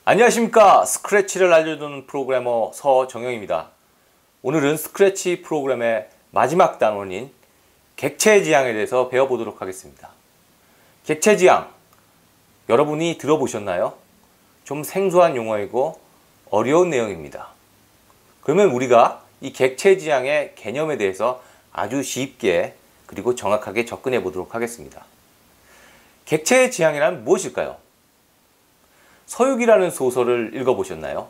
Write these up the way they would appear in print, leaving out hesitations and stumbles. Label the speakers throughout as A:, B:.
A: 안녕하십니까. 스크래치를 알려주는 프로그래머 서정영입니다. 오늘은 스크래치 프로그램의 마지막 단원인 객체지향에 대해서 배워보도록 하겠습니다. 객체지향, 여러분이 들어보셨나요? 좀 생소한 용어이고 어려운 내용입니다. 그러면 우리가 이 객체지향의 개념에 대해서 아주 쉽게 그리고 정확하게 접근해 보도록 하겠습니다. 객체지향이란 무엇일까요? 서육이라는 소설을 읽어보셨나요?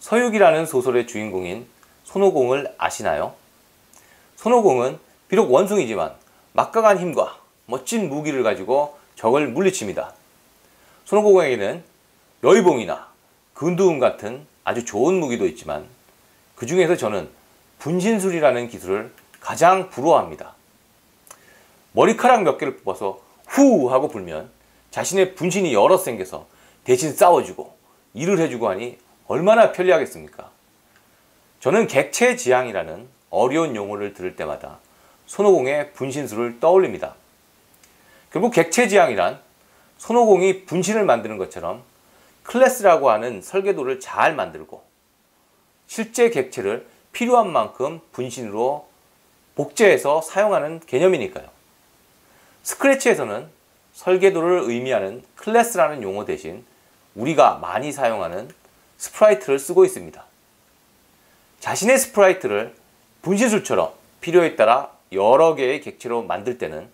A: 서육이라는 소설의 주인공인 손오공을 아시나요? 손오공은 비록 원숭이지만 막강한 힘과 멋진 무기를 가지고 적을 물리칩니다. 손오공에게는 여의봉이나 근두움 같은 아주 좋은 무기도 있지만 그 중에서 저는 분신술이라는 기술을 가장 부러워합니다. 머리카락 몇 개를 뽑아서 후 하고 불면 자신의 분신이 여럿 생겨서 대신 싸워주고 일을 해주고 하니 얼마나 편리하겠습니까? 저는 객체지향이라는 어려운 용어를 들을 때마다 손오공의 분신술을 떠올립니다. 결국 객체지향이란 손오공이 분신을 만드는 것처럼 클래스라고 하는 설계도를 잘 만들고 실제 객체를 필요한 만큼 분신으로 복제해서 사용하는 개념이니까요. 스크래치에서는 설계도를 의미하는 클래스라는 용어 대신 우리가 많이 사용하는 스프라이트를 쓰고 있습니다. 자신의 스프라이트를 분신술처럼 필요에 따라 여러 개의 객체로 만들 때는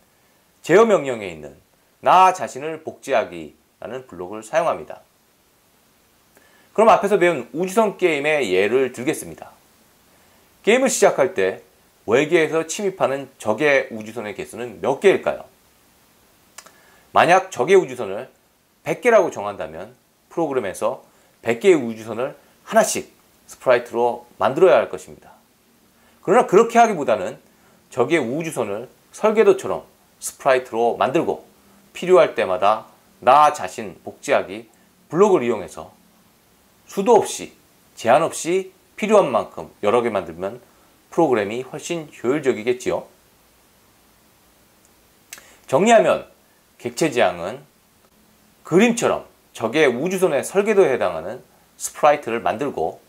A: 제어 명령에 있는 나 자신을 복제하기라는 블록을 사용합니다. 그럼 앞에서 배운 우주선 게임의 예를 들겠습니다. 게임을 시작할 때 외계에서 침입하는 적의 우주선의 개수는 몇 개일까요? 만약 적의 우주선을 100개라고 정한다면 프로그램에서 100개의 우주선을 하나씩 스프라이트로 만들어야 할 것입니다. 그러나 그렇게 하기보다는 적의 우주선을 설계도처럼 스프라이트로 만들고 필요할 때마다 나 자신 복제하기 블록을 이용해서 수도 없이 제한 없이 필요한 만큼 여러 개 만들면 프로그램이 훨씬 효율적이겠지요. 정리하면 객체지향은 그림처럼 적의 우주선의 설계도에 해당하는 스프라이트를 만들고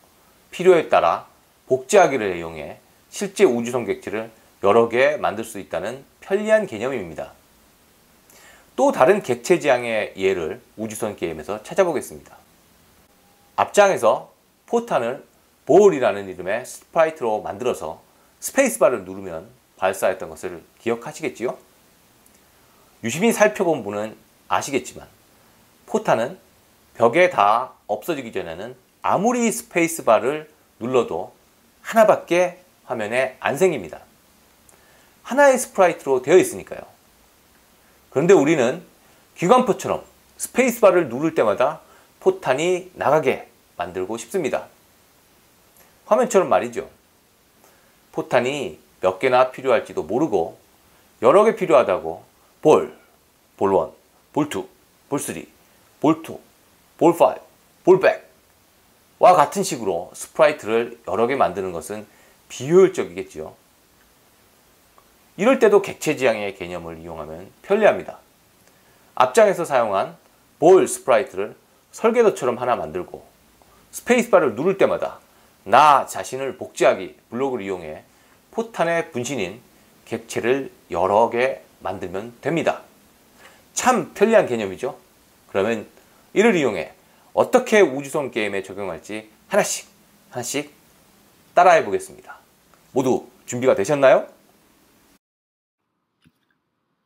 A: 필요에 따라 복제하기를 이용해 실제 우주선 객체를 여러 개 만들 수 있다는 편리한 개념입니다. 또 다른 객체지향의 예를 우주선 게임에서 찾아보겠습니다. 앞장에서 포탄을 볼이라는 이름의 스프라이트로 만들어서 스페이스바를 누르면 발사했던 것을 기억하시겠지요? 유심히 살펴본 분은 아시겠지만 포탄은 벽에 다 없어지기 전에는 아무리 스페이스바를 눌러도 하나밖에 화면에 안 생깁니다. 하나의 스프라이트로 되어 있으니까요. 그런데 우리는 기관포처럼 스페이스바를 누를 때마다 포탄이 나가게 만들고 싶습니다. 화면처럼 말이죠. 포탄이 몇 개나 필요할지도 모르고 여러 개 필요하다고 볼 1, 볼 2, 볼 3, 볼 2, 볼 5, 볼 100와 같은 식으로 스프라이트를 여러 개 만드는 것은 비효율적이겠지요. 이럴 때도 객체지향의 개념을 이용하면 편리합니다. 앞장에서 사용한 볼 스프라이트를 설계도처럼 하나 만들고 스페이스바를 누를 때마다 나 자신을 복제하기 블록을 이용해 포탄의 분신인 객체를 여러 개 만들면 됩니다. 참 편리한 개념이죠. 그러면 이를 이용해 어떻게 우주선 게임에 적용할지 하나씩 따라해 보겠습니다. 모두 준비가 되셨나요?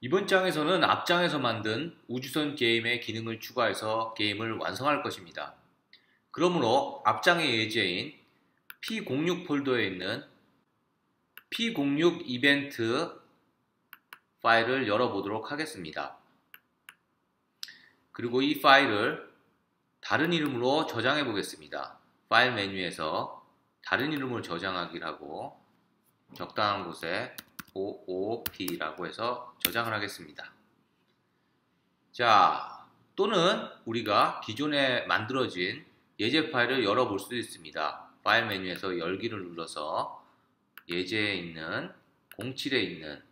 A: 이번 장에서는 앞장에서 만든 우주선 게임의 기능을 추가해서 게임을 완성할 것입니다. 그러므로 앞장의 예제인 P06 폴더에 있는 P06 이벤트 파일을 열어보도록 하겠습니다. 그리고 이 파일을 다른 이름으로 저장해 보겠습니다. 파일 메뉴에서 다른 이름으로 저장하기를 하고 적당한 곳에 OOP라고 해서 저장을 하겠습니다. 자, 또는 우리가 기존에 만들어진 예제 파일을 열어볼 수도 있습니다. 파일 메뉴에서 열기를 눌러서 예제에 있는 07에 있는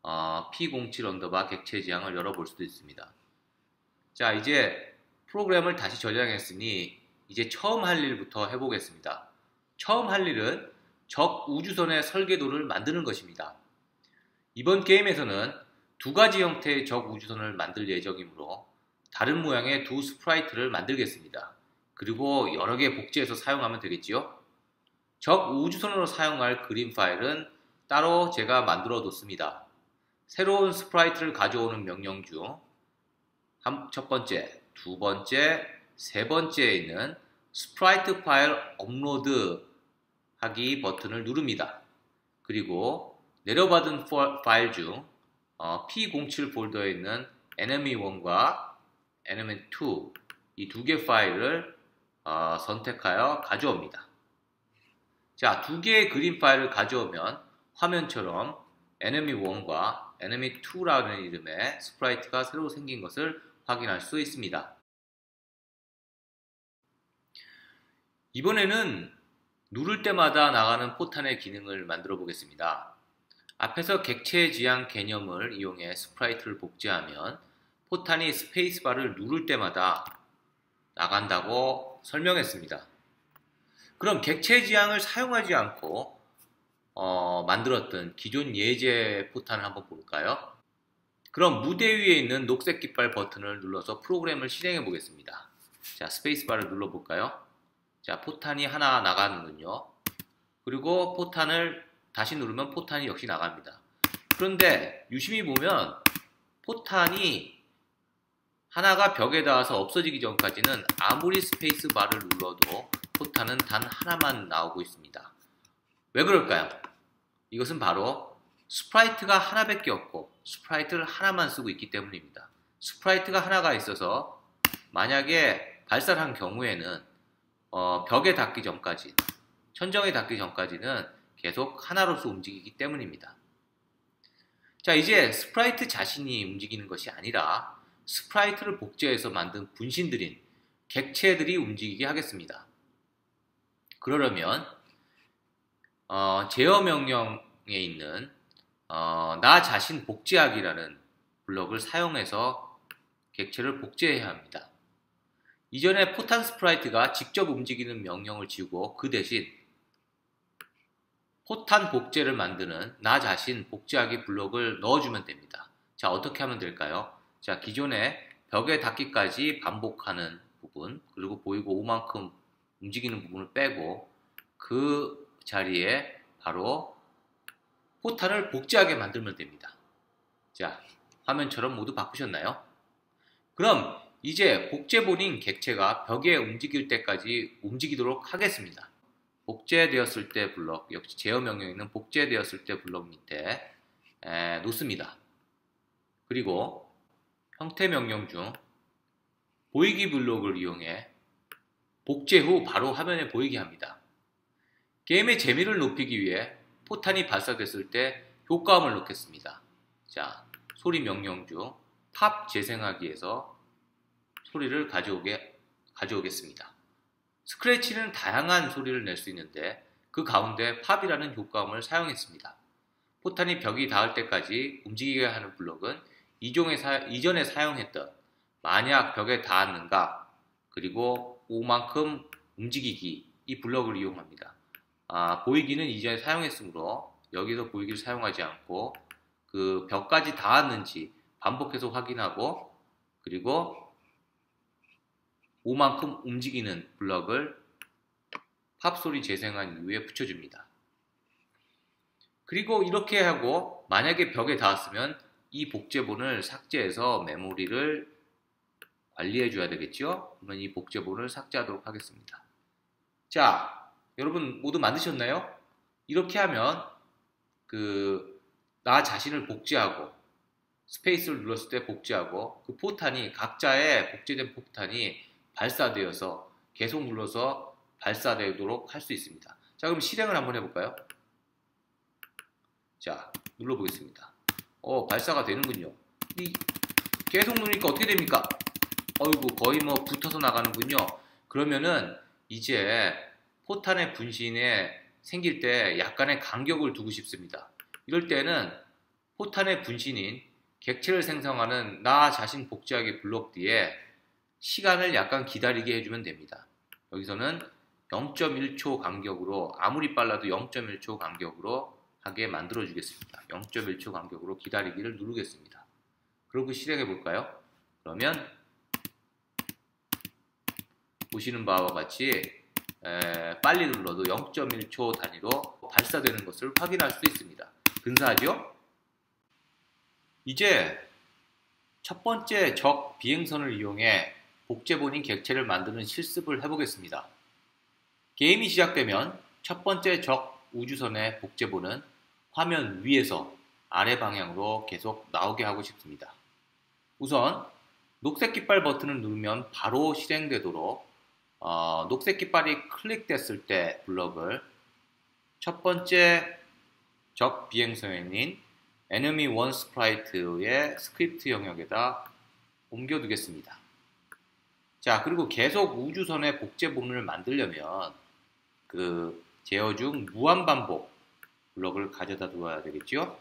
A: P07 언더바 객체지향을 열어볼 수도 있습니다. 자, 이제 프로그램을 다시 저장했으니 이제 처음 할 일부터 해보겠습니다. 처음 할 일은 적 우주선의 설계도를 만드는 것입니다. 이번 게임에서는 두 가지 형태의 적 우주선을 만들 예정이므로 다른 모양의 두 스프라이트를 만들겠습니다. 그리고 여러 개 복제해서 사용하면 되겠지요? 적 우주선으로 사용할 그림 파일은 따로 제가 만들어 뒀습니다. 새로운 스프라이트를 가져오는 명령 중 첫 번째, 두 번째, 세 번째에 있는 스프라이트 파일 업로드 하기 버튼을 누릅니다. 그리고 내려받은 파일 중 P07 폴더에 있는 enemy1과 enemy2 이 두 개 파일을 선택하여 가져옵니다. 자, 두 개의 그림 파일을 가져오면 화면처럼 enemy1과 enemy2라는 이름의 스프라이트가 새로 생긴 것을 확인할 수 있습니다. 이번에는 누를 때마다 나가는 포탄의 기능을 만들어 보겠습니다. 앞에서 객체 지향 개념을 이용해 스프라이트를 복제하면 포탄이 스페이스바를 누를 때마다 나간다고 설명했습니다. 그럼 객체 지향을 사용하지 않고 만들었던 기존 예제 포탄을 한번 볼까요? 그럼 무대 위에 있는 녹색 깃발 버튼을 눌러서 프로그램을 실행해 보겠습니다. 자, 스페이스바를 눌러 볼까요? 자, 포탄이 하나 나가는군요. 그리고 포탄을 다시 누르면 포탄이 역시 나갑니다. 그런데 유심히 보면 포탄이 하나가 벽에 닿아서 없어지기 전까지는 아무리 스페이스바를 눌러도 포탄은 단 하나만 나오고 있습니다. 왜 그럴까요? 이것은 바로 스프라이트가 하나밖에 없고 스프라이트를 하나만 쓰고 있기 때문입니다. 스프라이트가 하나가 있어서 만약에 발사를 한 경우에는 벽에 닿기 전까지, 천정에 닿기 전까지는 계속 하나로서 움직이기 때문입니다. 자, 이제 스프라이트 자신이 움직이는 것이 아니라 스프라이트를 복제해서 만든 분신들인 객체들이 움직이게 하겠습니다. 그러려면 제어 명령에 있는 나 자신 복제하기라는 블럭을 사용해서 객체를 복제해야 합니다. 이전에 포탄 스프라이트가 직접 움직이는 명령을 지우고 그 대신 포탄 복제를 만드는 나 자신 복제하기 블럭을 넣어주면 됩니다. 자, 어떻게 하면 될까요? 자, 기존에 벽에 닿기까지 반복하는 부분, 그리고 보이고 오만큼 움직이는 부분을 빼고 그 자리에 바로 포탄을 복제하게 만들면 됩니다. 자, 화면처럼 모두 바꾸셨나요? 그럼 이제 복제본인 객체가 벽에 움직일 때까지 움직이도록 하겠습니다. 복제되었을 때 블럭, 역시 제어 명령에 있는 복제되었을 때 블럭 밑에 놓습니다. 그리고 형태 명령 중 보이기 블록을 이용해 복제 후 바로 화면에 보이게 합니다. 게임의 재미를 높이기 위해 포탄이 발사됐을 때 효과음을 넣겠습니다. 자, 소리 명령 중 팝 재생하기에서 소리를 가져오겠습니다. 스크래치는 다양한 소리를 낼 수 있는데 그 가운데 팝이라는 효과음을 사용했습니다. 포탄이 벽이 닿을 때까지 움직이게 하는 블록은 이전에 사용했던 만약 벽에 닿았는가 그리고 오만큼 움직이기 이 블록을 이용합니다. 보이기는 이전에 사용했으므로 여기서 보이기를 사용하지 않고 그 벽까지 닿았는지 반복해서 확인하고 그리고 오만큼 움직이는 블럭을 팝소리 재생한 이후에 붙여줍니다. 그리고 이렇게 하고 만약에 벽에 닿았으면 이 복제본을 삭제해서 메모리를 관리해 줘야 되겠죠? 그러면 이 복제본을 삭제하도록 하겠습니다. 자, 여러분 모두 만드셨나요? 이렇게 하면 나 자신을 복제하고 스페이스를 눌렀을 때 복제하고 그 포탄이 각자의 복제된 포탄이 발사되어서 계속 눌러서 발사되도록 할 수 있습니다. 자, 그럼 실행을 한번 해볼까요? 자, 눌러보겠습니다. 발사가 되는군요. 계속 누르니까 어떻게 됩니까? 어이구, 거의 뭐 붙어서 나가는군요. 그러면은 이제 포탄의 분신에 생길 때 약간의 간격을 두고 싶습니다. 이럴 때는 포탄의 분신인 객체를 생성하는 나 자신 복제하기 블록 뒤에 시간을 약간 기다리게 해주면 됩니다. 여기서는 0.1초 간격으로, 아무리 빨라도 0.1초 간격으로 하게 만들어 주겠습니다. 0.1초 간격으로 기다리기를 누르겠습니다. 그리고 실행해 볼까요? 그러면 보시는 바와 같이 빨리 눌러도 0.1초 단위로 발사되는 것을 확인할 수 있습니다. 근사하죠? 이제 첫 번째 적 비행선을 이용해 복제본인 객체를 만드는 실습을 해보겠습니다. 게임이 시작되면 첫 번째 적 우주선의 복제본은 화면 위에서 아래 방향으로 계속 나오게 하고 싶습니다. 우선 녹색 깃발 버튼을 누르면 바로 실행되도록 녹색 깃발이 클릭됐을 때 블럭을 첫 번째 적 비행선인 enemy 1 스프라이트의 스크립트 영역에다 옮겨두겠습니다. 자, 그리고 계속 우주선의 복제본을 만들려면 그 제어 중 무한반복 블럭을 가져다 두어야 되겠죠.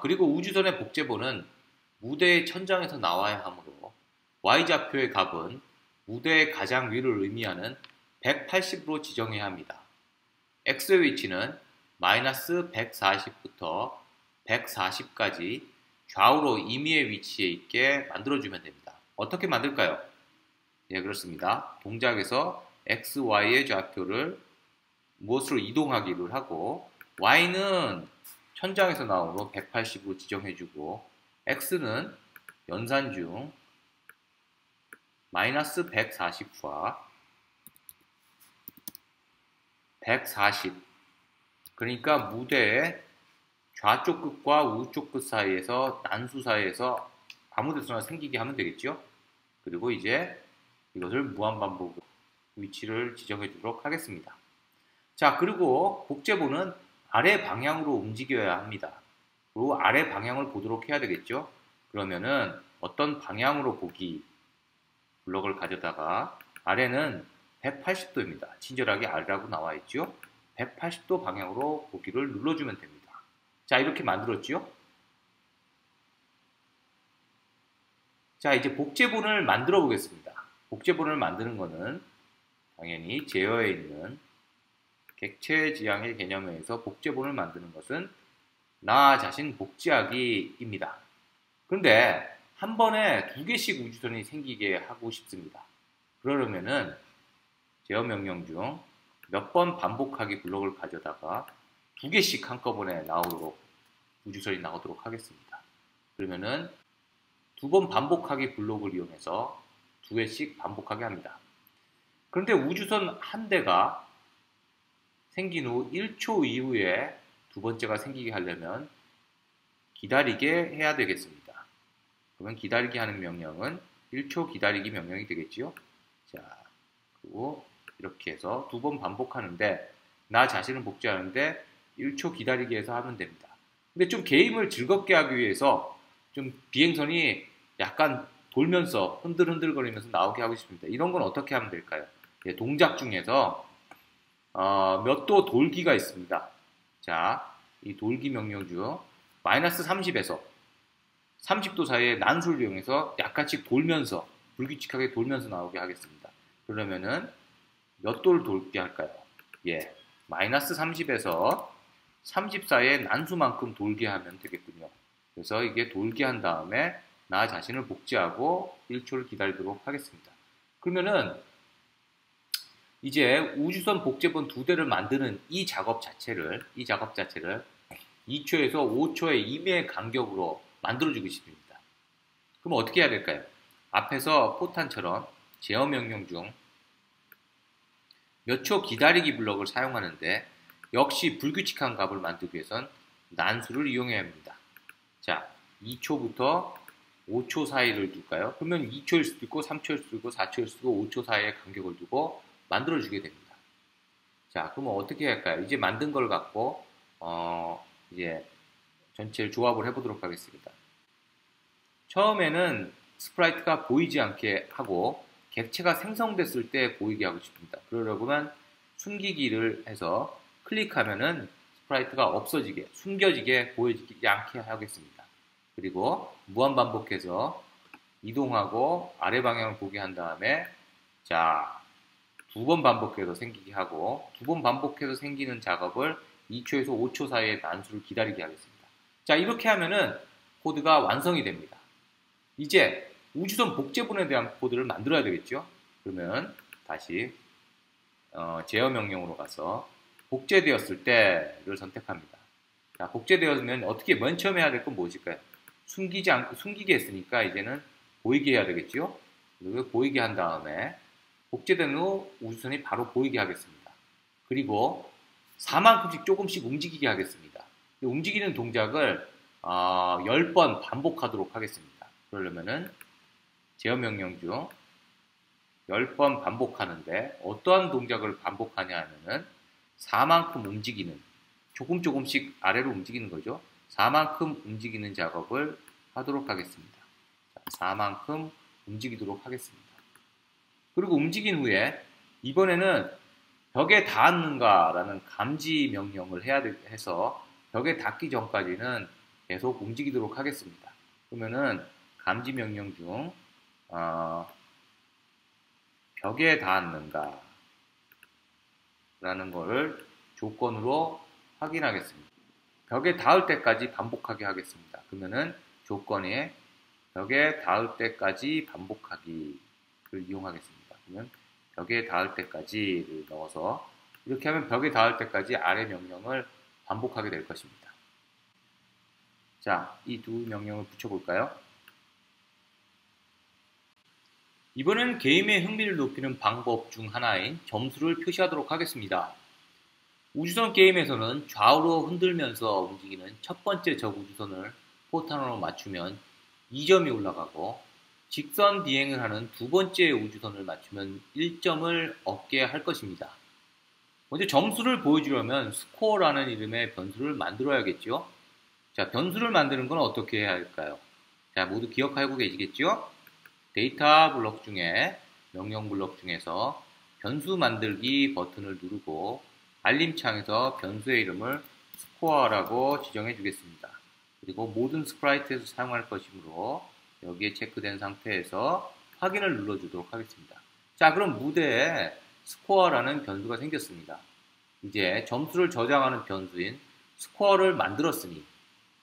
A: 그리고 우주선의 복제본은 무대의 천장에서 나와야 하므로 Y좌표의 값은 무대의 가장 위를 의미하는 180으로 지정해야 합니다. X의 위치는 마이너스 140부터 140까지 좌우로 임의의 위치에 있게 만들어주면 됩니다. 어떻게 만들까요? 예, 그렇습니다. 동작에서 X, Y의 좌표를 무엇으로 이동하기를 하고 Y는 천장에서 나오므로 180으로 지정해주고 X는 연산 중 마이너스 140과 140 그러니까 무대의 좌쪽 끝과 우쪽 끝 사이에서 난수 사이에서 아무 데서나 생기게 하면 되겠죠. 그리고 이제 이것을 무한반복 위치를 지정해 주도록 하겠습니다. 자, 그리고 복제본은 아래 방향으로 움직여야 합니다. 그리고 아래 방향을 보도록 해야 되겠죠. 그러면은 어떤 방향으로 보기 블럭을 가져다가 아래는 180도입니다. 친절하게 아래라고 나와 있죠. 180도 방향으로 보기를 눌러주면 됩니다. 자, 이렇게 만들었죠. 자, 이제 복제본을 만들어 보겠습니다. 복제본을 만드는 것은 당연히 제어에 있는 객체 지향의 개념에 의해서 복제본을 만드는 것은 나 자신 복제하기입니다. 그런데 한 번에 두 개씩 우주선이 생기게 하고 싶습니다. 그러려면은 제어 명령 중 몇 번 반복하기 블록을 가져다가 두 개씩 한꺼번에 나오도록 우주선이 나오도록 하겠습니다. 그러면은 두 번 반복하기 블록을 이용해서 두 개씩 반복하게 합니다. 그런데 우주선 한 대가 생긴 후 1초 이후에 두 번째가 생기게 하려면 기다리게 해야 되겠습니다. 그러면 기다리게 하는 명령은 1초 기다리기 명령이 되겠지요. 자, 그리고 이렇게 해서 두 번 반복하는데 나 자신을 복제하는데 1초 기다리기 해서 하면 됩니다. 근데 좀 게임을 즐겁게 하기 위해서 좀 비행선이 약간 돌면서 흔들흔들거리면서 나오게 하고 싶습니다. 이런 건 어떻게 하면 될까요? 예, 동작 중에서 몇 도 돌기가 있습니다. 자, 이 돌기 명령 중 마이너스 30에서 30도 사이에 난수를 이용해서 약간씩 돌면서 불규칙하게 돌면서 나오게 하겠습니다. 그러면은 몇 도를 돌게 할까요? 예, 마이너스 30에서 30 사이에 난수만큼 돌게 하면 되겠군요. 그래서 이게 돌게 한 다음에 나 자신을 복제하고 1초를 기다리도록 하겠습니다. 그러면은 이제 우주선 복제본 두 대를 만드는 이 작업 자체를 2초에서 5초의 임의 간격으로 만들어주고 싶습니다. 그럼 어떻게 해야 될까요? 앞에서 포탄처럼 제어 명령 중 몇 초 기다리기 블럭을 사용하는데 역시 불규칙한 값을 만들기 위해선 난수를 이용해야 합니다. 자, 2초부터 5초 사이를 둘까요? 그러면 2초일 수도 있고 3초일 수도 있고 4초일 수도 있고 5초 사이의 간격을 두고 만들어주게 됩니다. 자, 그러면 어떻게 할까요? 이제 만든 걸 갖고 이제 전체를 조합을 해보도록 하겠습니다. 처음에는 스프라이트가 보이지 않게 하고 객체가 생성됐을 때 보이게 하고 싶습니다. 그러려면 숨기기를 해서 클릭하면은 스프라이트가 없어지게, 숨겨지게, 보여지지 않게 하겠습니다. 그리고 무한반복해서 이동하고 아래 방향을 보게 한 다음에 자, 2번 반복해서 생기게 하고 2번 반복해서 생기는 작업을 2초에서 5초 사이의 단수를 기다리게 하겠습니다. 자, 이렇게 하면은 코드가 완성이 됩니다. 이제 우주선 복제분에 대한 코드를 만들어야 되겠죠? 그러면 다시 제어 명령으로 가서 복제되었을 때를 선택합니다. 자, 복제되었으면 어떻게 맨 처음 해야 될 건 무엇일까요? 숨기게 했으니까 이제는 보이게 해야 되겠죠? 그리고 보이게 한 다음에 복제된 후 우주선이 바로 보이게 하겠습니다. 그리고 4만큼씩 조금씩 움직이게 하겠습니다. 움직이는 동작을 10번 반복하도록 하겠습니다. 그러려면은 제어 명령 중 10번 반복하는데 어떠한 동작을 반복하냐 하면은 4만큼 움직이는 조금씩 아래로 움직이는 거죠. 4만큼 움직이는 작업을 하도록 하겠습니다. 4만큼 움직이도록 하겠습니다. 그리고 움직인 후에 이번에는 벽에 닿았는가라는 감지 명령을 해서 벽에 닿기 전까지는 계속 움직이도록 하겠습니다. 그러면은 감지 명령 중 벽에 닿았는가 라는 것을 조건으로 확인하겠습니다. 벽에 닿을 때까지 반복하게 하겠습니다. 그러면은 조건에 벽에 닿을 때까지 반복하기를 이용하겠습니다. 그러면 벽에 닿을 때까지를 넣어서 이렇게 하면 벽에 닿을 때까지 아래 명령을 반복하게 될 것입니다. 자, 이 두 명령을 붙여볼까요? 이번에는 게임의 흥미를 높이는 방법 중 하나인 점수를 표시하도록 하겠습니다. 우주선 게임에서는 좌우로 흔들면서 움직이는 첫 번째 적 우주선을 포탄으로 맞추면 2점이 올라가고 직선 비행을 하는 두 번째 우주선을 맞추면 1점을 얻게 할 것입니다. 먼저 점수를 보여주려면 스코어라는 이름의 변수를 만들어야겠죠. 자, 변수를 만드는 건 어떻게 해야 할까요? 자, 모두 기억하고 계시겠죠? 데이터 블록 중에 명령 블록 중에서 변수 만들기 버튼을 누르고 알림창에서 변수의 이름을 스코어라고 지정해 주겠습니다. 그리고 모든 스프라이트에서 사용할 것이므로 여기에 체크된 상태에서 확인을 눌러주도록 하겠습니다. 자, 그럼 무대에 스코어라는 변수가 생겼습니다. 이제 점수를 저장하는 변수인 스코어를 만들었으니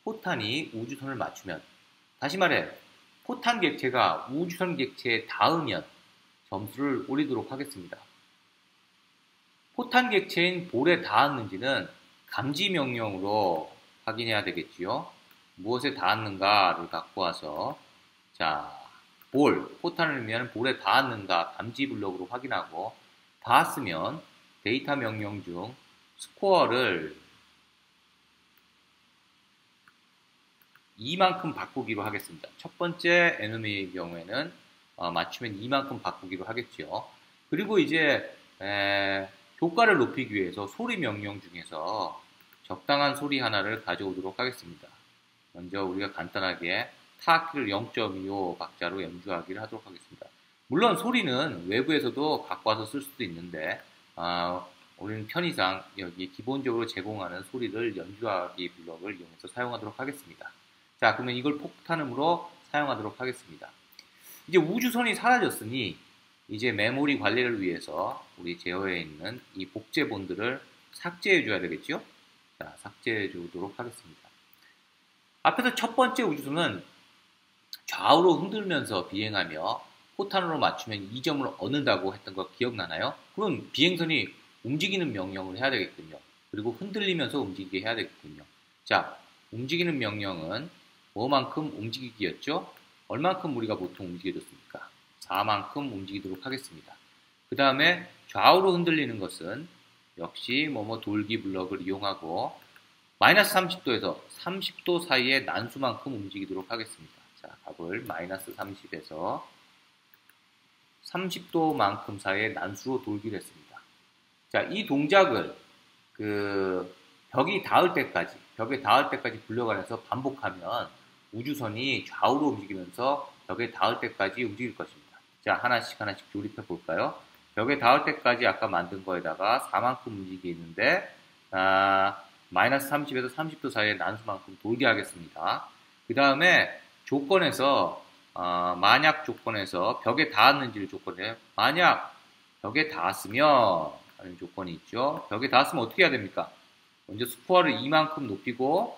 A: 포탄이 우주선을 맞추면, 다시 말해 포탄 객체가 우주선 객체에 닿으면 점수를 올리도록 하겠습니다. 포탄 객체인 볼에 닿았는지는 감지 명령으로 확인해야 되겠지요. 무엇에 닿았는가를 갖고 와서 자, 포탄을 의미하는 볼에 닿았는가 감지 블록으로 확인하고 닿았으면 데이터 명령 중 스코어를 2만큼 바꾸기로 하겠습니다. 첫 번째 에너미의 경우에는 맞추면 2만큼 바꾸기로 하겠죠. 그리고 이제 효과를 높이기 위해서 소리 명령 중에서 적당한 소리 하나를 가져오도록 하겠습니다. 먼저 우리가 간단하게 타악기를 0.25 박자로 연주하기를 하도록 하겠습니다. 물론 소리는 외부에서도 갖고 와서 쓸 수도 있는데 우리는 편의상 여기 기본적으로 제공하는 소리를 연주하기 블럭을 이용해서 사용하도록 하겠습니다. 자, 그러면 이걸 폭탄음으로 사용하도록 하겠습니다. 이제 우주선이 사라졌으니 이제 메모리 관리를 위해서 우리 제어에 있는 이 복제본들을 삭제해 줘야 되겠죠? 자, 삭제해 주도록 하겠습니다. 앞에서 첫 번째 우주선은 좌우로 흔들면서 비행하며 포탄으로 맞추면 2점을 얻는다고 했던 거 기억나나요? 그럼 비행선이 움직이는 명령을 해야 되겠군요. 그리고 흔들리면서 움직이게 해야 되겠군요. 자, 움직이는 명령은 뭐만큼 움직이기였죠? 얼만큼 우리가 보통 움직여줬습니까? 4만큼 움직이도록 하겠습니다. 그 다음에 좌우로 흔들리는 것은 역시 돌기 블럭을 이용하고 마이너스 30도에서 30도 사이의 난수만큼 움직이도록 하겠습니다. 자, 값을 마이너스 30에서 30도만큼 사이의 난수로 돌기로 했습니다. 자, 이 동작을 벽에 닿을 때까지 불려가면서 반복하면 우주선이 좌우로 움직이면서 벽에 닿을 때까지 움직일 것입니다. 자, 하나씩 조립해 볼까요? 벽에 닿을 때까지 아까 만든 거에다가 4만큼 움직이는데 마이너스 30에서 30도 사이의 난수만큼 돌게 하겠습니다. 그 다음에 조건에서
B: 만약 조건에서 벽에 닿았는지를 조건에 만약 벽에 닿았으면 하는 조건이 있죠. 벽에 닿았으면 어떻게 해야 됩니까? 먼저 스코어를 이만큼 높이고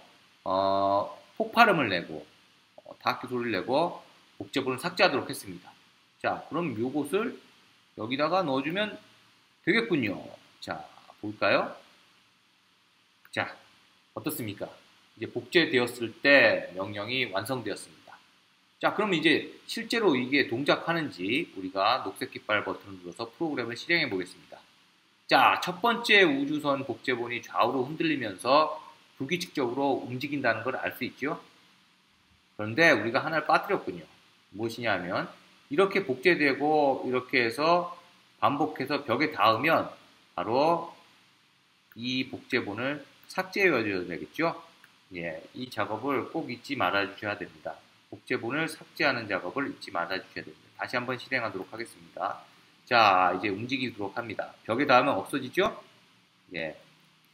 B: 폭발음을 내고 다큐 소리를 내고 복제본을 삭제하도록 했습니다. 자, 그럼 요것을 여기다가 넣어주면 되겠군요. 자, 볼까요? 자, 어떻습니까? 이제 복제되었을 때 명령이 완성되었습니다. 자, 그럼 이제 실제로 이게 동작하는지 우리가 녹색 깃발 버튼을 눌러서 프로그램을 실행해 보겠습니다. 자, 첫 번째 우주선 복제본이 좌우로 흔들리면서 불규칙적으로 움직인다는 걸 알 수 있죠? 그런데 우리가 하나를 빠뜨렸군요. 무엇이냐면 이렇게 복제되고 이렇게 해서 반복해서 벽에 닿으면 바로 이 복제본을 삭제해줘야 되겠죠? 예, 이 작업을 꼭 잊지 말아 주셔야 됩니다. 복제본을 삭제하는 작업을 잊지 말아 주셔야 됩니다. 다시 한번 실행하도록 하겠습니다. 자, 이제 움직이도록 합니다. 벽에 닿으면 없어지죠? 예,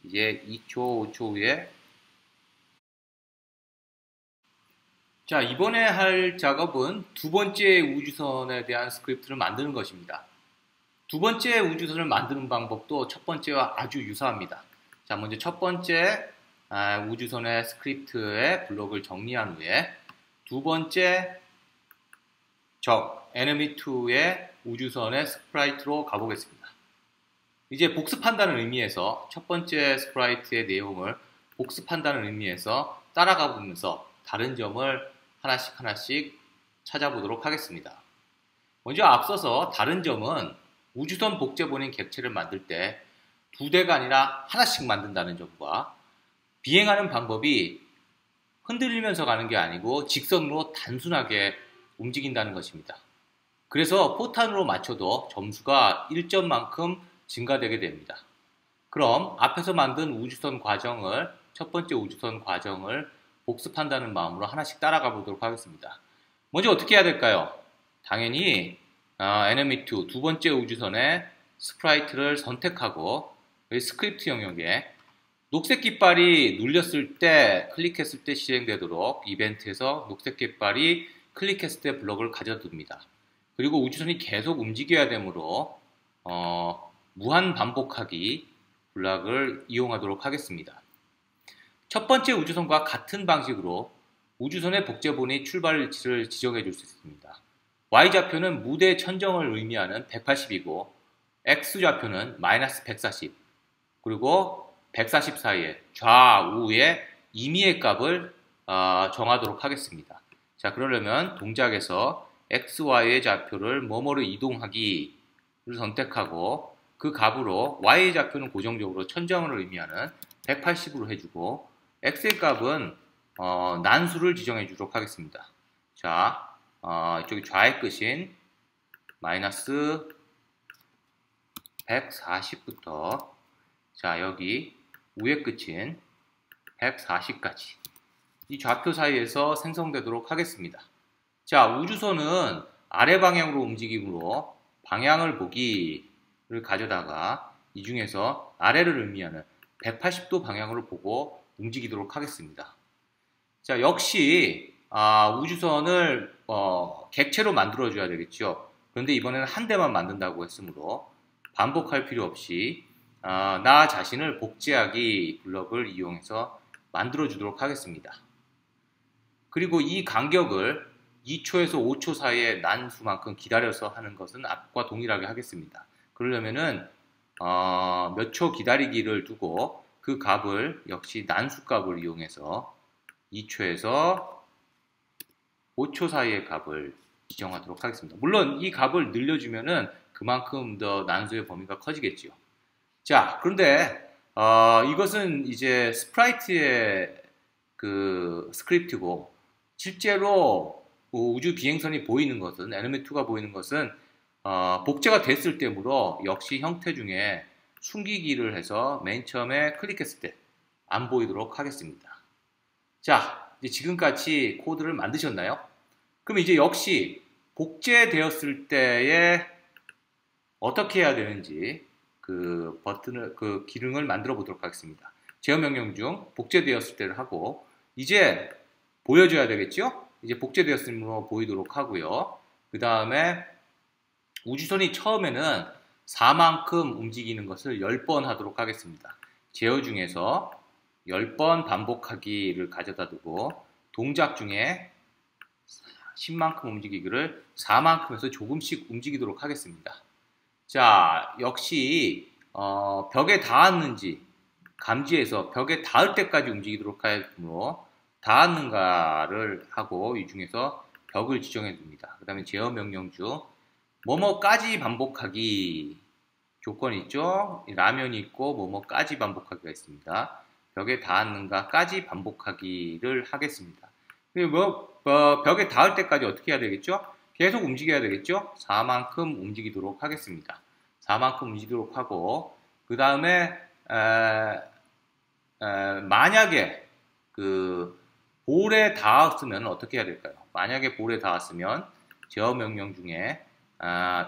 B: 이제 2초, 5초 후에 자, 이번에 할 작업은 두 번째 우주선에 대한 스크립트를 만드는 것입니다. 두 번째 우주선을 만드는 방법도 첫 번째와 아주 유사합니다. 자, 먼저 첫 번째 우주선의 스크립트의 블록을 정리한 후에 두 번째 enemy2의 우주선의 스프라이트로 가보겠습니다. 이제 복습한다는 의미에서 첫 번째 스프라이트의 내용을 복습한다는 의미에서 따라가 보면서 다른 점을 하나씩 찾아보도록 하겠습니다. 먼저 앞서서 다른 점은 우주선 복제본인 객체를 만들 때 두 대가 아니라 하나씩 만든다는 점과 비행하는 방법이 흔들리면서 가는 게 아니고 직선으로 단순하게 움직인다는 것입니다. 그래서 포탄으로 맞춰도 점수가 1점만큼 증가되게 됩니다. 그럼 앞에서 만든 우주선 과정을 첫 번째 우주선 과정을 복습한다는 마음으로 하나씩 따라가 보도록 하겠습니다. 먼저 어떻게 해야 될까요? 당연히 enemy2 두 번째 우주선의 스프라이트를 선택하고 스크립트 영역에 녹색 깃발이 눌렸을 때 클릭했을 때 실행되도록 이벤트에서 녹색 깃발이 클릭했을 때 블럭을 가져둡니다. 그리고 우주선이 계속 움직여야 되므로 무한 반복하기 블럭을 이용하도록 하겠습니다. 첫 번째 우주선과 같은 방식으로 우주선의 복제본이 출발 위치를 지정해 줄 수 있습니다. Y좌표는 무대 천정을 의미하는 180이고 X좌표는 마이너스 140 그리고 140 사이에 좌우의 임의의 값을 정하도록 하겠습니다. 자, 그러려면 동작에서 XY의 좌표를 뭐뭐로 이동하기를 선택하고 그 값으로 Y의 좌표는 고정적으로 천정을 의미하는 180으로 해주고 X의 값은 난수를 지정해 주도록 하겠습니다. 자, 이쪽이 좌의 끝인 마이너스 140부터 자, 여기 우의 끝인 140까지 이 좌표 사이에서 생성되도록 하겠습니다. 자, 우주선은 아래 방향으로 움직임으로 방향을 보기를 가져다가 이 중에서 아래를 의미하는 180도 방향으로 보고 움직이도록 하겠습니다. 자, 역시 우주선을 객체로 만들어 줘야 되겠죠. 그런데 이번에는 한 대만 만든다고 했으므로 반복할 필요 없이 나 자신을 복제하기 블럭을 이용해서 만들어 주도록 하겠습니다. 그리고 이 간격을 2초에서 5초 사이의 난수만큼 기다려서 하는 것은 앞과 동일하게 하겠습니다. 그러려면은 몇 초 기다리기를 두고 그 값을 역시 난수 값을 이용해서 2초에서 5초 사이의 값을 지정하도록 하겠습니다. 물론 이 값을 늘려주면은 그만큼 더 난수의 범위가 커지겠죠. 자, 그런데 이것은 이제 스프라이트의 그 스크립트고 실제로 우주 비행선이 보이는 것은 enemy2가 보이는 것은 복제가 됐을 때므로 역시 형태 중에 숨기기를 해서 맨 처음에 클릭했을 때 안 보이도록 하겠습니다. 자, 이제 지금까지 코드를 만드셨나요? 그럼 이제 역시 복제되었을 때에 어떻게 해야 되는지 그 버튼을 그 기능을 만들어 보도록 하겠습니다. 제어 명령 중 복제되었을 때를 하고 이제 보여줘야 되겠죠? 이제 복제되었으므로 보이도록 하고요. 그 다음에 우주선이 처음에는 4만큼 움직이는 것을 10번 하도록 하겠습니다. 제어 중에서 10번 반복하기를 가져다 두고 동작 중에 10만큼 움직이기를 4만큼에서 조금씩 움직이도록 하겠습니다. 자, 역시 벽에 닿았는지 감지해서 벽에 닿을 때까지 움직이도록 하므로 닿았는가를 하고 이 중에서 벽을 지정해 둡니다. 그 다음에 제어 명령 중 뭐뭐까지 반복하기 조건이 있죠. 라면이 있고 뭐뭐까지 반복하기가 있습니다. 벽에 닿았는가까지 반복하기를 하겠습니다. 벽에 닿을 때까지 어떻게 해야 되겠죠? 계속 움직여야 되겠죠? 4만큼 움직이도록 하겠습니다. 4만큼 움직이도록 하고 그 다음에 만약에 그 볼에 닿았으면 어떻게 해야 될까요? 만약에 볼에 닿았으면 제어 명령 중에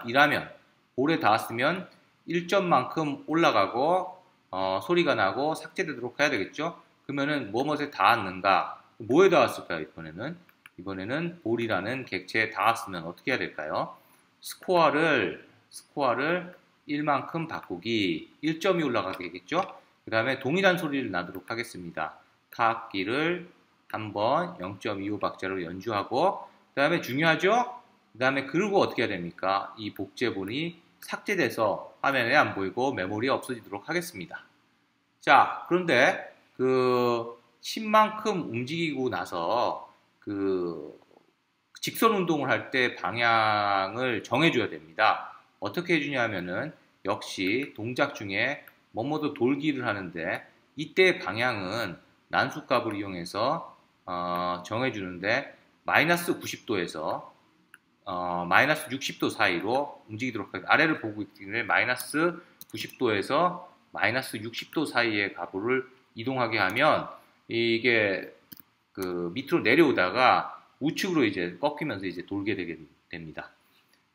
B: 이라면 볼에 닿았으면 1점만큼 올라가고 소리가 나고 삭제되도록 해야 되겠죠? 그러면은 뭐뭐에 닿았는가? 뭐에 닿았을까요? 이번에는 볼이라는 객체에 닿았으면 어떻게 해야 될까요? 스코어를 1만큼 바꾸기 1점이 올라가겠죠? 그 다음에 동일한 소리를 나도록 하겠습니다. 타악기를 한번 0.25박자로 연주하고 그 다음에 중요하죠? 그 다음에 그리고 어떻게 해야 됩니까? 이 복제본이 삭제돼서 화면에 안 보이고 메모리에 없어지도록 하겠습니다. 자, 그런데 그 10만큼 움직이고 나서 그 직선 운동을 할 때 방향을 정해줘야 됩니다. 어떻게 해주냐면은 역시 동작 중에 뭐뭐도 돌기를 하는데 이때 방향은 난수값을 이용해서 정해주는데 마이너스 90도에서 마이너스 60도 사이로 움직이도록 하겠습니다. 아래를 보고 있기 때문에 마이너스 90도에서 마이너스 60도 사이의 가부를 이동하게 하면 이게 그 밑으로 내려오다가 우측으로 이제 꺾이면서 이제 돌게 되게 됩니다.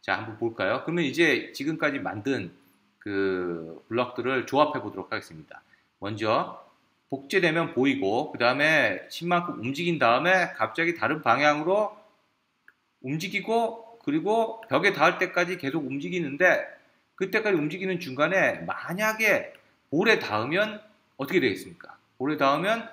B: 자, 한번 볼까요? 그러면 이제 지금까지 만든 그 블럭들을 조합해 보도록 하겠습니다. 먼저 복제되면 보이고 그 다음에 10만큼 움직인 다음에 갑자기 다른 방향으로 움직이고 그리고 벽에 닿을 때까지 계속 움직이는데 그때까지 움직이는 중간에 만약에 볼에 닿으면 어떻게 되겠습니까? 볼에 닿으면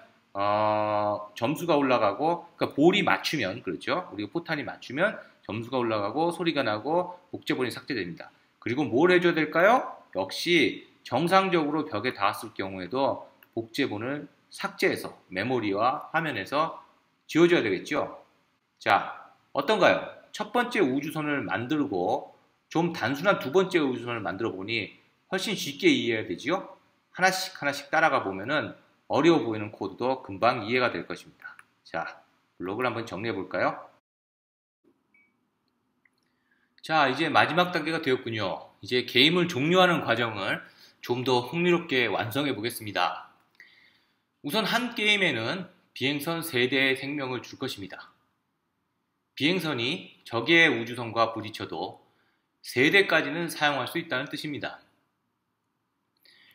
B: 점수가 올라가고 그러니까 볼이 맞추면 그렇죠? 우리가 포탄이 맞추면 점수가 올라가고 소리가 나고 복제본이 삭제됩니다. 그리고 뭘 해줘야 될까요? 역시 정상적으로 벽에 닿았을 경우에도 복제본을 삭제해서 메모리와 화면에서 지워줘야 되겠죠? 자, 어떤가요? 첫 번째 우주선을 만들고 좀 단순한 두 번째 우주선을 만들어 보니 훨씬 쉽게 이해해야 되지요? 하나씩 따라가 보면은 어려워 보이는 코드도 금방 이해가 될 것입니다. 자, 블록을 한번 정리해 볼까요? 자, 이제 마지막 단계가 되었군요. 이제 게임을 종료하는 과정을 좀 더 흥미롭게 완성해 보겠습니다. 우선 한 게임에는 비행선 3대의 생명을 줄 것입니다. 비행선이 적의 우주선과 부딪혀도 3대까지는 사용할 수 있다는 뜻입니다.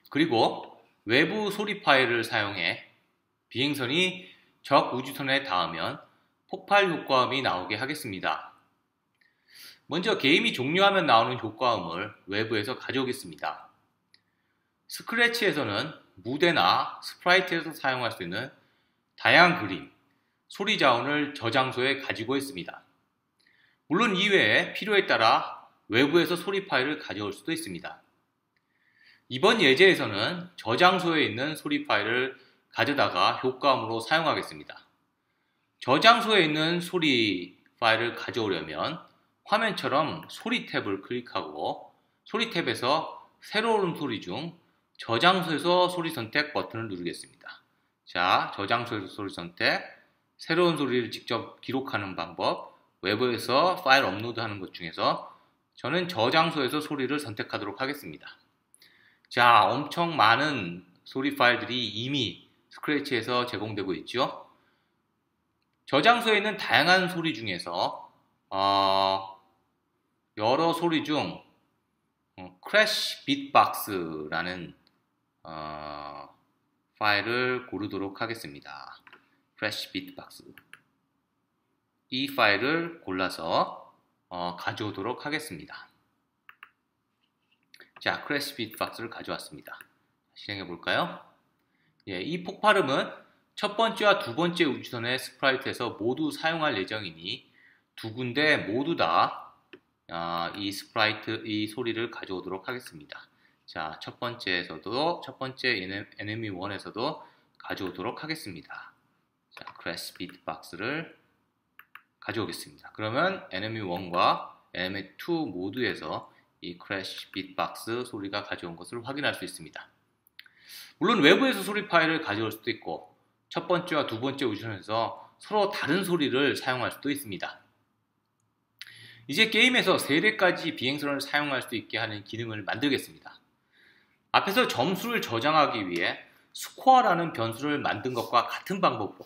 B: 그리고 외부 소리 파일을 사용해 비행선이 적 우주선에 닿으면 폭발 효과음이 나오게 하겠습니다. 먼저 게임이 종료하면 나오는 효과음을 외부에서 가져오겠습니다. 스크래치에서는 무대나 스프라이트에서 사용할 수 있는 다양한 그림, 소리 자원을 저장소에 가지고 있습니다. 물론 이외에 필요에 따라 외부에서 소리 파일을 가져올 수도 있습니다. 이번 예제에서는 저장소에 있는 소리 파일을 가져다가 효과음으로 사용하겠습니다. 저장소에 있는 소리 파일을 가져오려면 화면처럼 소리 탭을 클릭하고 소리 탭에서 새로운 소리 중 저장소에서 소리 선택 버튼을 누르겠습니다. 자, 저장소에서 소리 선택, 새로운 소리를 직접 기록하는 방법, 외부에서 파일 업로드하는 것 중에서 저는 저장소에서 소리를 선택하도록 하겠습니다. 자, 엄청 많은 소리 파일들이 이미 스크래치에서 제공되고 있죠. 저장소에 있는 다양한 소리 중에서 여러 소리 중 크래쉬 비트박스라는 파일을 고르도록 하겠습니다. 크래쉬 비트박스. 이 파일을 골라서 가져오도록 하겠습니다. 자, 크래시 비트박스를 가져왔습니다. 실행해 볼까요? 예, 이 폭발음은 첫 번째와 두 번째 우주선의 스프라이트에서 모두 사용할 예정이니 두 군데 모두 다 이 스프라이트, 이 소리를 가져오도록 하겠습니다. 자, 첫 번째 enemy 1에서도 가져오도록 하겠습니다. 자, 크래시 비트박스를 가져오겠습니다. 그러면 enemy 1과 enemy 2 모두에서 이 크래시 비트박스 소리가 가져온 것을 확인할 수 있습니다. 물론 외부에서 소리 파일을 가져올 수도 있고 첫 번째와 두 번째 우주선에서 서로 다른 소리를 사용할 수도 있습니다. 이제 게임에서 3대까지 비행선을 사용할 수 있게 하는 기능을 만들겠습니다. 앞에서 점수를 저장하기 위해 스코어라는 변수를 만든 것과 같은 방법으로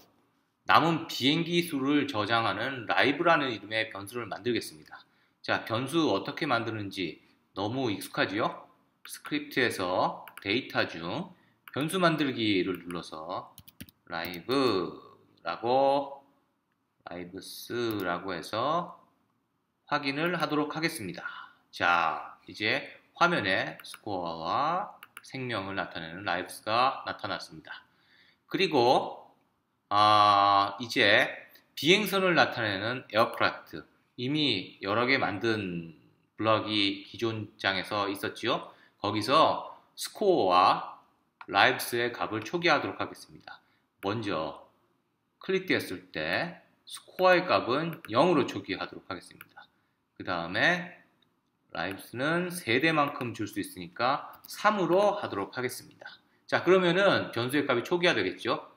B: 남은 비행기 수를 저장하는 라이브라는 이름의 변수를 만들겠습니다. 자, 변수 어떻게 만드는지 너무 익숙하지요? 스크립트에서 데이터 중 변수 만들기를 눌러서 라이브스라고 해서 확인을 하도록 하겠습니다. 자, 이제 화면에 스코어와 생명을 나타내는 라이브스가 나타났습니다. 그리고 이제 비행선을 나타내는 에어크래프트, 이미 여러 개 만든 블럭이 기존 장에서 있었지요. 거기서 스코어와 라이브스의 값을 초기화하도록 하겠습니다. 먼저 클릭되었을 때 스코어의 값은 0으로 초기화하도록 하겠습니다. 그 다음에 라이브스는 3대만큼 줄 수 있으니까 3으로 하도록 하겠습니다. 자, 그러면은 변수의 값이 초기화되겠죠.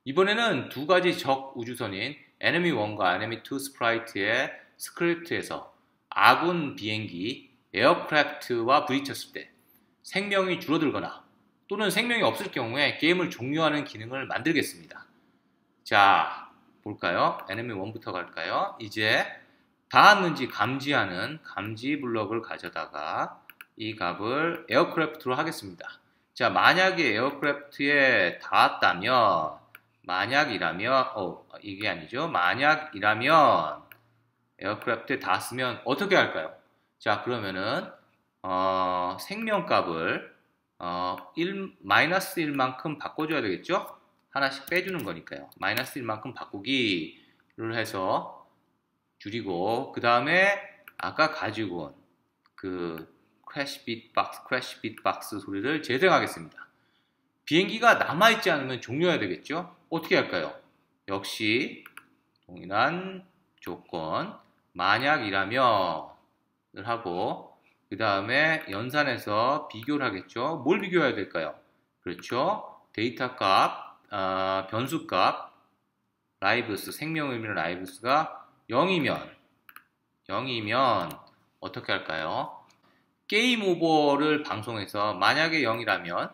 B: 이번에는 두 가지 적 우주선인 enemy 1과 enemy 2 스프라이트의 스크립트에서 아군 비행기 에어크래프트와 부딪혔을 때 생명이 줄어들거나 또는 생명이 없을 경우에 게임을 종료하는 기능을 만들겠습니다. 자, 볼까요? enemy 1부터 갈까요? 이제 닿았는지 감지하는 감지 블럭을 가져다가 이 값을 에어크래프트로 하겠습니다. 자, 만약에 에어크래프트에 닿았다면, 만약이라면 에어크래프트에 닿았으면 어떻게 할까요? 자, 그러면은 생명값을 마이너스 1만큼 바꿔줘야 되겠죠? 하나씩 빼주는 거니까요. 마이너스 1만큼 바꾸기를 해서 줄이고, 그 다음에 아까 가지고 온 그 크래시 비트박스 소리를 재생하겠습니다. 비행기가 남아있지 않으면 종료해야 되겠죠? 어떻게 할까요? 역시 동일한 조건, 만약이라면을 하고, 그 다음에 연산해서 비교를 하겠죠? 뭘 비교해야 될까요? 그렇죠? 데이터 값, 변수 값, 라이브스, 생명 의미는 라이브스가 0이면 어떻게 할까요? 게임 오버를 방송해서 만약에 0이라면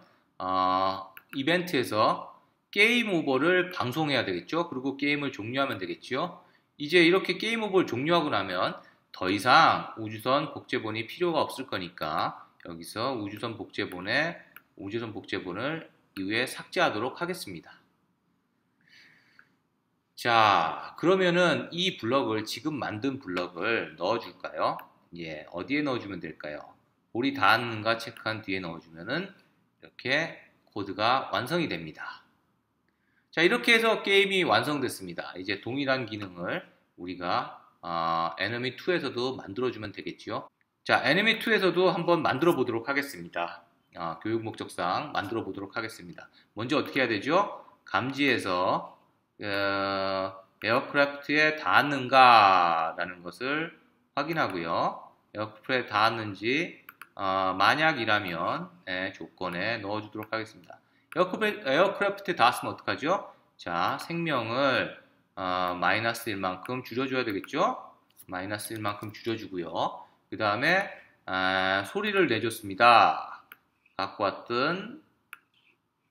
B: 이벤트에서 게임 오버를 방송해야 되겠죠? 그리고 게임을 종료하면 되겠죠? 이제 이렇게 게임 오버를 종료하고 나면 더 이상 우주선 복제본이 필요가 없을 거니까 여기서 우주선 복제본을 이후에 삭제하도록 하겠습니다. 자, 그러면은 이 블럭을, 지금 만든 블럭을 넣어줄까요? 예, 어디에 넣어주면 될까요? 볼이 닿았는가 체크한 뒤에 넣어주면은 이렇게 코드가 완성이 됩니다. 자, 이렇게 해서 게임이 완성됐습니다. 이제 동일한 기능을 우리가 enemy 2에서도 만들어주면 되겠죠. 자, enemy 2에서도 한번 만들어 보도록 하겠습니다. 교육 목적상 만들어 보도록 하겠습니다. 먼저 어떻게 해야 되죠? 감지해서 에어크래프트에 닿았는가 라는 것을 확인하고요. 에어크래프트에 닿았는지 만약이라면 조건에 넣어주도록 하겠습니다. 에어크래프트에 닿았으면 어떡하죠? 자, 생명을 마이너스 1만큼 줄여줘야 되겠죠? 마이너스 1만큼 줄여주고요. 그 다음에 소리를 내줬습니다. 갖고 왔던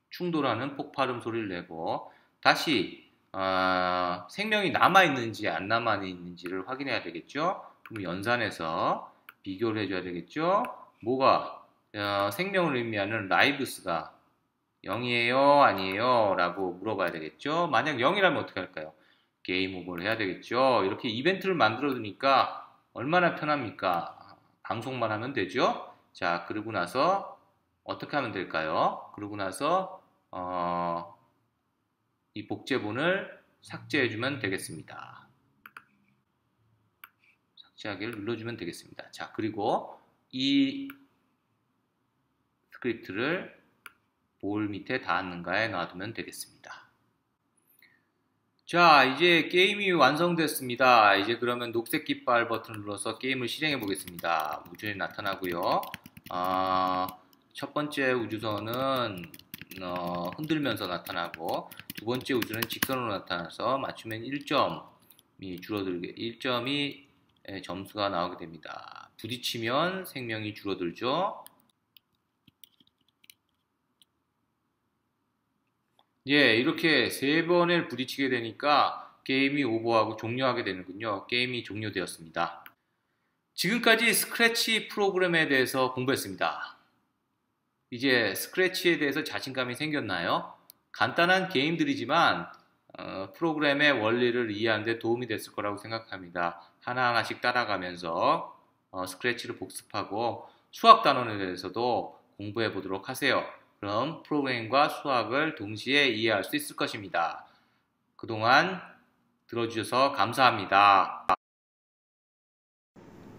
B: 충돌하는 폭발음 소리를 내고 다시 생명이 남아있는지 안 남아있는지를 확인해야 되겠죠. 그럼 연산해서 비교를 해줘야 되겠죠. 뭐가 생명을 의미하는 라이브스가 0이에요 아니에요 라고 물어봐야 되겠죠. 만약 0이라면 어떻게 할까요? 게임 오버를 해야 되겠죠. 이렇게 이벤트를 만들어 두니까 얼마나 편합니까? 방송만 하면 되죠. 자, 그러고 나서 어떻게 하면 될까요? 그러고 나서 이 복제본을 삭제해 주면 되겠습니다. 삭제하기를 눌러주면 되겠습니다. 자, 그리고 이 스크립트를 볼 밑에 닿았는가에 놔두면 되겠습니다. 자, 이제 게임이 완성됐습니다. 이제 그러면 녹색 깃발 버튼을 눌러서 게임을 실행해 보겠습니다. 우주선이 나타나고요. 첫 번째 우주선은 흔들면서 나타나고, 두 번째 우주는 직선으로 나타나서 맞추면 1점이 줄어들게, 1점이 점수가 나오게 됩니다. 부딪히면 생명이 줄어들죠. 예, 이렇게 3번을 부딪히게 되니까 게임이 오버하고 종료하게 되는군요. 게임이 종료되었습니다. 지금까지 스크래치 프로그램에 대해서 공부했습니다. 이제 스크래치에 대해서 자신감이 생겼나요? 간단한 게임들이지만 프로그램의 원리를 이해하는 데 도움이 됐을 거라고 생각합니다. 하나하나씩 따라가면서 스크래치를 복습하고 수학 단원에 대해서도 공부해 보도록 하세요. 그럼 프로그래밍과 수학을 동시에 이해할 수 있을 것입니다. 그동안 들어주셔서 감사합니다.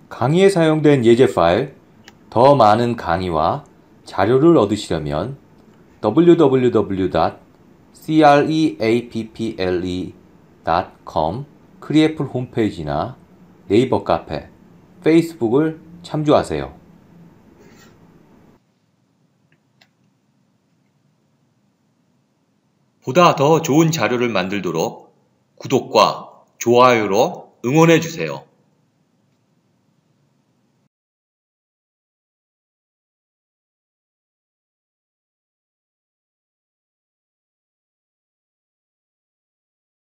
A: 강의에 사용된 예제 파일, 더 많은 강의와 자료를 얻으시려면 www.creapple.com 크리에플 홈페이지나 네이버 카페, 페이스북을 참조하세요. 보다 더 좋은 자료를 만들도록 구독과 좋아요로 응원해 주세요.